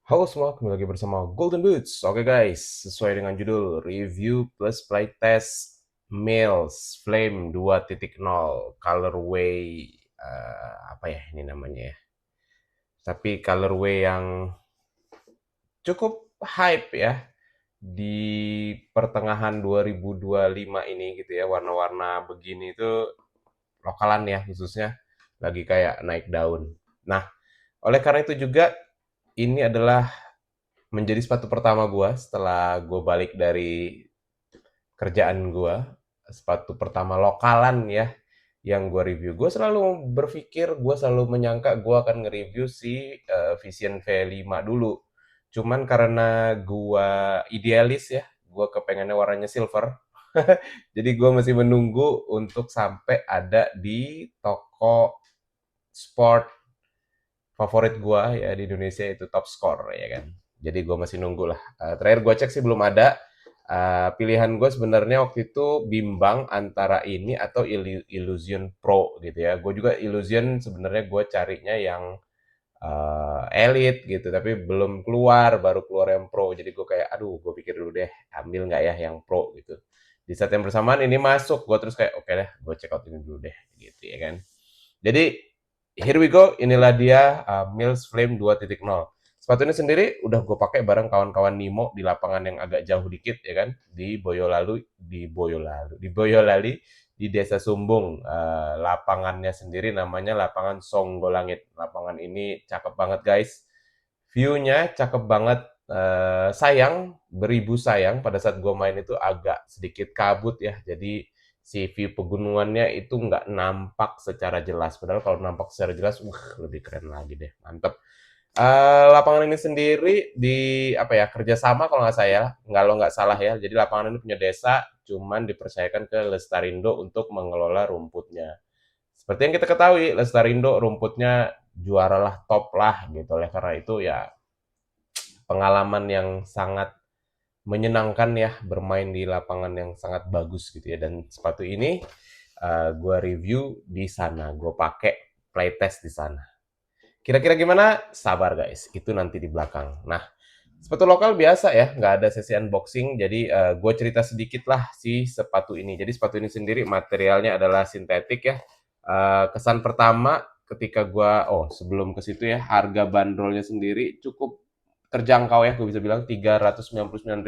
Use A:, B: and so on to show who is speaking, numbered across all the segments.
A: Halo semua, kembali lagi bersama Golden Boots. Oke guys, sesuai dengan judul review plus playtest Mills Flame 2.0 colorway apa ya ini namanya ya. Tapi colorway yang cukup hype ya di pertengahan 2025 ini gitu ya. Warna-warna begini itu lokalan ya khususnya lagi kayak naik daun. Nah, oleh karena itu juga ini adalah menjadi sepatu pertama gua setelah gue balik dari kerjaan gua, sepatu pertama lokalan ya yang gua review. Gue selalu berpikir, gue selalu menyangka gue akan nge-review si Vision V5 dulu. Cuman karena gua idealis ya, gua kepengennya warnanya silver. Jadi gue masih menunggu untuk sampai ada di toko sport favorit gua ya di Indonesia itu Top Score ya kan. Jadi gua masih nunggu lah. Terakhir gua cek sih belum ada. Pilihan gue sebenarnya waktu itu bimbang antara ini atau Illusion Pro gitu ya. Gue juga Illusion sebenarnya gue carinya yang Elite gitu, tapi belum keluar, baru keluar yang Pro. Jadi gue kayak, aduh, gue pikir dulu deh, ambil nggak ya yang Pro gitu. Di saat yang bersamaan ini masuk, gue terus kayak, oke deh, gue check out ini dulu deh, gitu ya kan. Jadi here we go, inilah dia Mills Flame 2.0. Sepatu ini sendiri udah gue pakai bareng kawan-kawan Nimo di lapangan yang agak jauh dikit ya kan, di Boyolali di Desa Sumbung. Lapangannya sendiri namanya lapangan Songgolangit. Lapangan ini cakep banget guys. View-nya cakep banget. Sayang, beribu sayang pada saat gue main itu agak sedikit kabut ya. Jadi si view pegunungannya itu nggak nampak secara jelas. Padahal kalau nampak secara jelas, lebih keren lagi deh. Mantep. Lapangan ini sendiri di apa ya kerjasama kalau nggak salah ya. Jadi lapangan ini punya desa, cuman dipercayakan ke Lestarindo untuk mengelola rumputnya. Seperti yang kita ketahui, Lestarindo rumputnya juara lah, top lah gitu. Oleh karena itu ya pengalaman yang sangat menyenangkan ya bermain di lapangan yang sangat bagus gitu ya. Dan sepatu ini gue review di sana, gue pakai playtest di sana. Kira-kira gimana? Sabar guys, itu nanti di belakang. Nah, sepatu lokal biasa ya, nggak ada sesi unboxing, jadi gue cerita sedikit lah si sepatu ini. Jadi sepatu ini sendiri materialnya adalah sintetik ya. Kesan pertama ketika gue, sebelum ke situ ya, harga bandrolnya sendiri cukup terjangkau ya, gue bisa bilang 399.000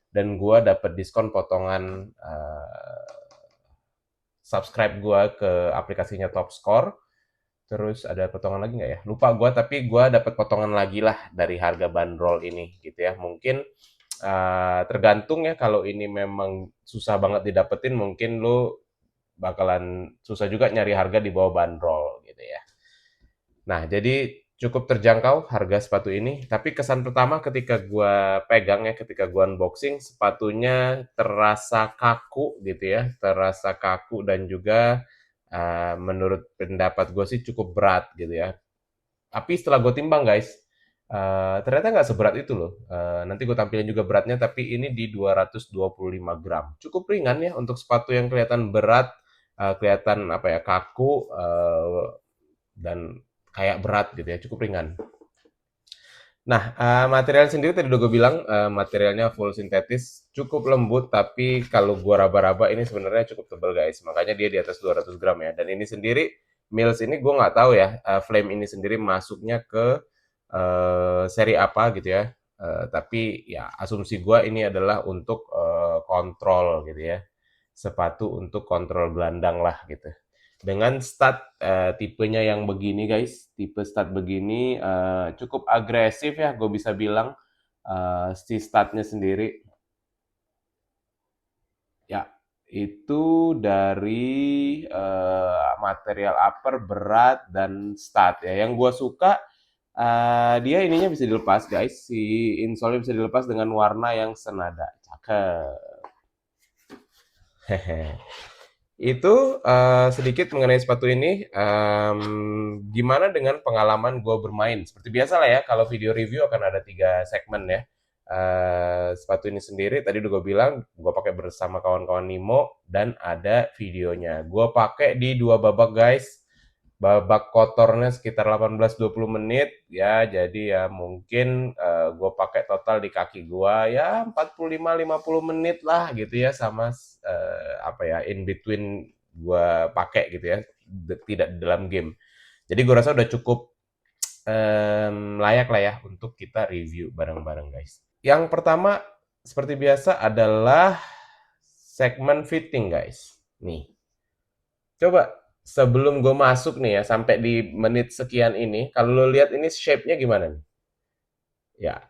A: dan gue dapat diskon potongan subscribe gue ke aplikasinya Top Score. Terus ada potongan lagi nggak ya? Lupa gue, tapi gue dapat potongan lagi lah dari harga bandrol ini gitu ya. Mungkin tergantung ya kalau ini memang susah banget didapetin, mungkin lu bakalan susah juga nyari harga di bawah bandrol gitu ya. Nah, jadi cukup terjangkau harga sepatu ini, tapi kesan pertama ketika gua pegang ya, ketika gua unboxing, sepatunya terasa kaku gitu ya, terasa kaku dan juga menurut pendapat gue sih cukup berat gitu ya. Tapi setelah gue timbang guys, ternyata nggak seberat itu loh. Nanti gue tampilin juga beratnya, tapi ini di 225 gram. Cukup ringan ya untuk sepatu yang kelihatan berat, kelihatan apa ya kaku dan kayak berat gitu ya, cukup ringan. Nah, material sendiri tadi udah gue bilang, materialnya full sintetis, cukup lembut, tapi kalau gua raba-raba ini sebenarnya cukup tebal guys, makanya dia di atas 200 gram ya. Dan ini sendiri, Mills ini gue nggak tahu ya, Flame ini sendiri masuknya ke seri apa gitu ya. Tapi ya asumsi gua ini adalah untuk kontrol gitu ya, sepatu untuk kontrol gelandang lah gitu. Dengan stud tipenya yang begini guys, tipe stud begini cukup agresif ya, gue bisa bilang si studnya sendiri. Ya, itu dari material upper berat dan stud ya. Yang gue suka dia ininya bisa dilepas guys, si insole bisa dilepas dengan warna yang senada. Cakep. Hehe. Itu sedikit mengenai sepatu ini. Gimana dengan pengalaman gue bermain? Seperti biasa lah ya, kalau video review akan ada 3 segmen ya. Sepatu ini sendiri tadi udah gue bilang, gue pakai bersama kawan-kawan Nimo dan ada videonya. Gue pakai di 2 babak guys. babak kotornya sekitar 18-20 menit ya, jadi ya mungkin gue pakai total di kaki gue ya 45-50 menit lah gitu ya, sama apa ya, in between gue pakai gitu ya, tidak di dalam game. Jadi gue rasa udah cukup layak lah ya untuk kita review bareng-bareng guys. Yang pertama seperti biasa adalah segmen fitting guys. Nih, coba sebelum gue masuk nih ya, sampai di menit sekian ini, kalau lo lihat ini shape-nya gimana nih?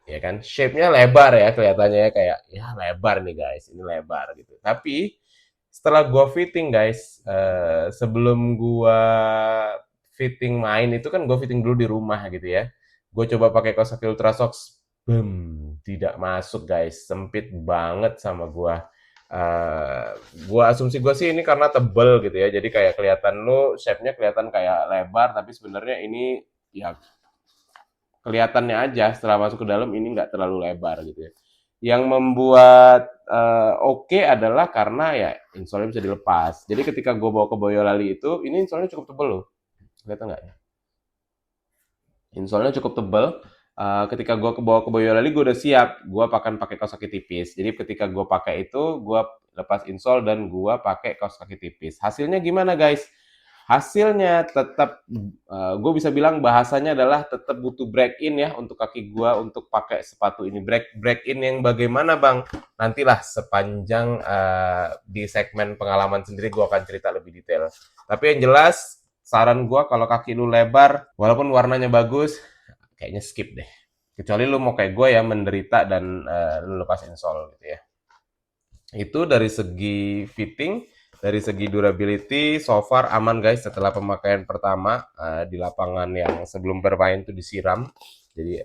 A: Ya kan, shape-nya lebar ya kelihatannya ya, kayak ya lebar nih guys, ini lebar gitu. Tapi setelah gue fitting guys, sebelum gue fitting main itu kan gue fitting dulu di rumah gitu ya. Gue coba pakai kaos kaki Ultra Sox, tidak masuk guys, sempit banget sama gue. Gua asumsi gue sih ini karena tebel gitu ya, jadi kayak kelihatan lo shape-nya kelihatan kayak lebar, tapi sebenarnya ini ya kelihatannya aja setelah masuk ke dalam ini nggak terlalu lebar gitu ya. Yang membuat oke adalah karena ya insolnya bisa dilepas. Jadi ketika gue bawa ke Boyolali itu, ini insolnya cukup tebel loh. Kelihatan nggak ya? Insolnya cukup tebel. Ketika gue bawa ke Boyolali, gue udah siap. Gue akan pakai kaos kaki tipis. Jadi ketika gue pakai itu, gue lepas insol dan gue pakai kaos kaki tipis. Hasilnya gimana guys? Hasilnya tetap, gue bisa bilang bahasanya adalah tetap butuh break in ya untuk kaki gue untuk pakai sepatu ini. Break in yang bagaimana bang? Nantilah sepanjang di segmen pengalaman sendiri gue akan cerita lebih detail. Tapi yang jelas saran gue kalau kaki lu lebar, walaupun warnanya bagus, kayaknya skip deh. Kecuali lu mau kayak gue ya menderita dan lu lepas insole gitu ya. Itu dari segi fitting, dari segi durability, so far aman guys setelah pemakaian pertama di lapangan yang sebelum bermain tuh disiram. Jadi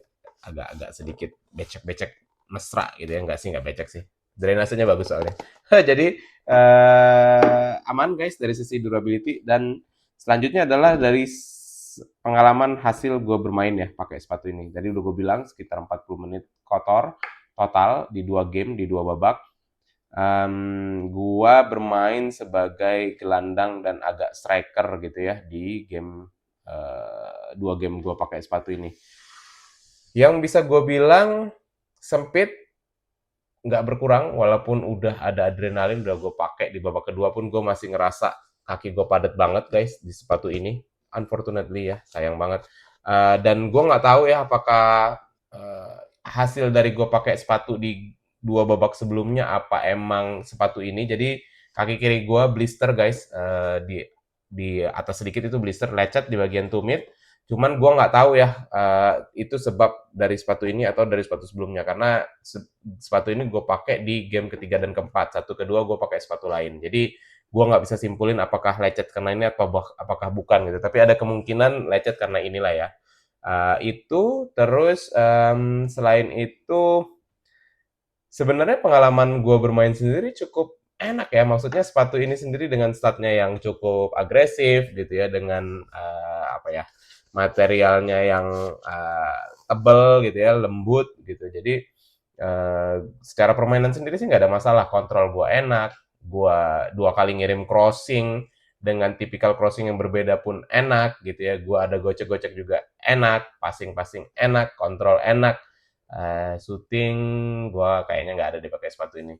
A: agak-agak sedikit becek-becek mesra gitu ya, enggak sih, enggak becek sih. Drainasenya bagus soalnya. Jadi aman guys dari sisi durability, dan selanjutnya adalah dari pengalaman hasil gue bermain ya pakai sepatu ini. Jadi udah gue bilang sekitar 40 menit kotor total di 2 game, di 2 babak. Gua bermain sebagai gelandang dan agak striker gitu ya di game 2 game gua pakai sepatu ini. Yang bisa gue bilang sempit, nggak berkurang walaupun udah ada adrenalin udah gue pakai di babak kedua pun gue masih ngerasa kaki gue padat banget guys di sepatu ini. Unfortunately ya, sayang banget. Dan gue nggak tahu ya apakah hasil dari gue pakai sepatu di 2 babak sebelumnya apa emang sepatu ini. Jadi kaki kiri gue blister guys, di atas sedikit itu blister, lecet di bagian tumit. Cuman gue nggak tahu ya itu sebab dari sepatu ini atau dari sepatu sebelumnya, karena sepatu ini gue pakai di game ketiga dan keempat. Satu kedua gue pakai sepatu lain. Jadi gue nggak bisa simpulin apakah lecet karena ini atau apakah bukan gitu. Tapi ada kemungkinan lecet karena inilah ya. Itu terus selain itu sebenarnya pengalaman gue bermain sendiri cukup enak ya. Maksudnya sepatu ini sendiri dengan statnya yang cukup agresif gitu ya, dengan apa ya, materialnya yang tebel gitu ya, lembut gitu. Jadi secara permainan sendiri sih nggak ada masalah. Kontrol gue enak, gue 2 kali ngirim crossing dengan tipikal crossing yang berbeda pun enak gitu ya. Gue ada gocek-gocek juga enak, passing-passing enak, kontrol enak. Shooting gue kayaknya nggak ada dipakai sepatu ini.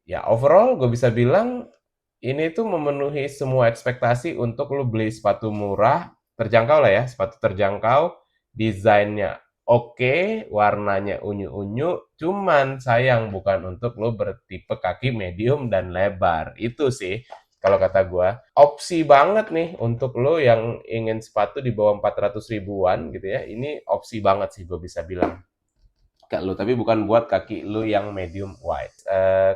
A: Ya overall gue bisa bilang ini tuh memenuhi semua ekspektasi untuk lo beli sepatu murah, terjangkau lah ya, sepatu terjangkau, desainnya oke, warnanya unyu-unyu, cuman sayang bukan untuk lo bertipe kaki medium dan lebar. Itu sih kalau kata gue. Opsi banget nih untuk lo yang ingin sepatu di bawah 400 ribuan gitu ya, ini opsi banget sih gue bisa bilang. ke lu, tapi bukan buat kaki lu yang medium wide.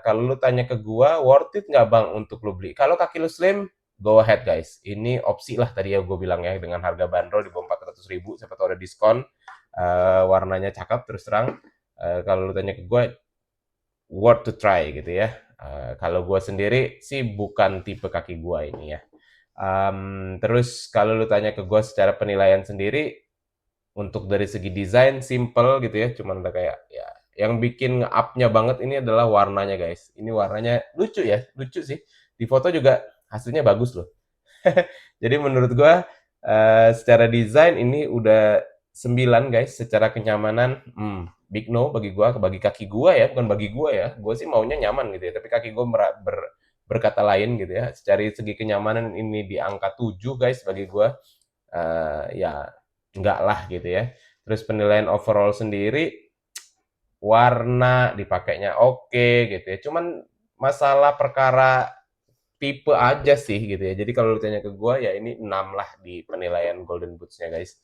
A: Kalau lu tanya ke gua, worth it nggak bang untuk lu beli? Kalau kaki lu slim, go ahead guys. Ini opsi lah tadi ya gue bilang ya, dengan harga bandrol di bawah 400.000, siapa tahu ada diskon. Warnanya cakep terus terang. Kalau lu tanya ke gua, worth to try gitu ya. Kalau gua sendiri sih bukan tipe kaki gua ini ya. Terus kalau lu tanya ke gua secara penilaian sendiri, untuk dari segi desain simple gitu ya, cuman udah kayak ya yang bikin up-nya banget ini adalah warnanya guys. Ini warnanya lucu ya, lucu sih. Di foto juga hasilnya bagus loh. Jadi menurut gua secara desain ini udah 9 guys, secara kenyamanan big no bagi gua, bagi kaki gua ya, bukan bagi gua ya. Gua sih maunya nyaman gitu ya, tapi kaki gua berkata lain gitu ya. Secara segi kenyamanan ini di angka 7 guys bagi gua. Ya enggak lah gitu ya. Terus penilaian overall sendiri, warna dipakainya oke gitu ya. Cuman masalah perkara tipe aja sih gitu ya. Jadi kalau lu tanya ke gua ya ini 6 lah di penilaian Golden Boots-nya guys.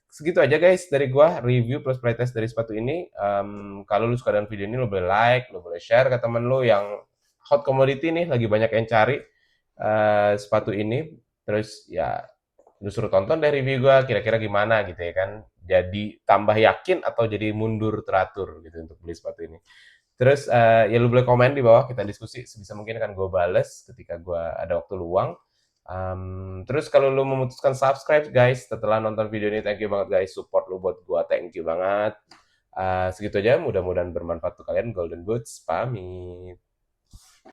A: Segitu aja guys dari gua review plus playtest dari sepatu ini. Kalau lu suka dengan video ini lu boleh like, lu boleh share ke temen lu yang hot commodity nih, lagi banyak yang cari sepatu ini. Terus ya lu suruh tonton deh review gua kira-kira gimana gitu ya kan. Jadi tambah yakin atau jadi mundur teratur gitu untuk beli sepatu ini. Terus ya lu boleh komen di bawah, kita diskusi sebisa mungkin akan gue bales ketika gue ada waktu luang. Terus kalau lu memutuskan subscribe guys setelah nonton video ini, thank you banget guys, support lu buat gue, thank you banget. Segitu aja, mudah-mudahan bermanfaat untuk kalian. Golden Boots pamit.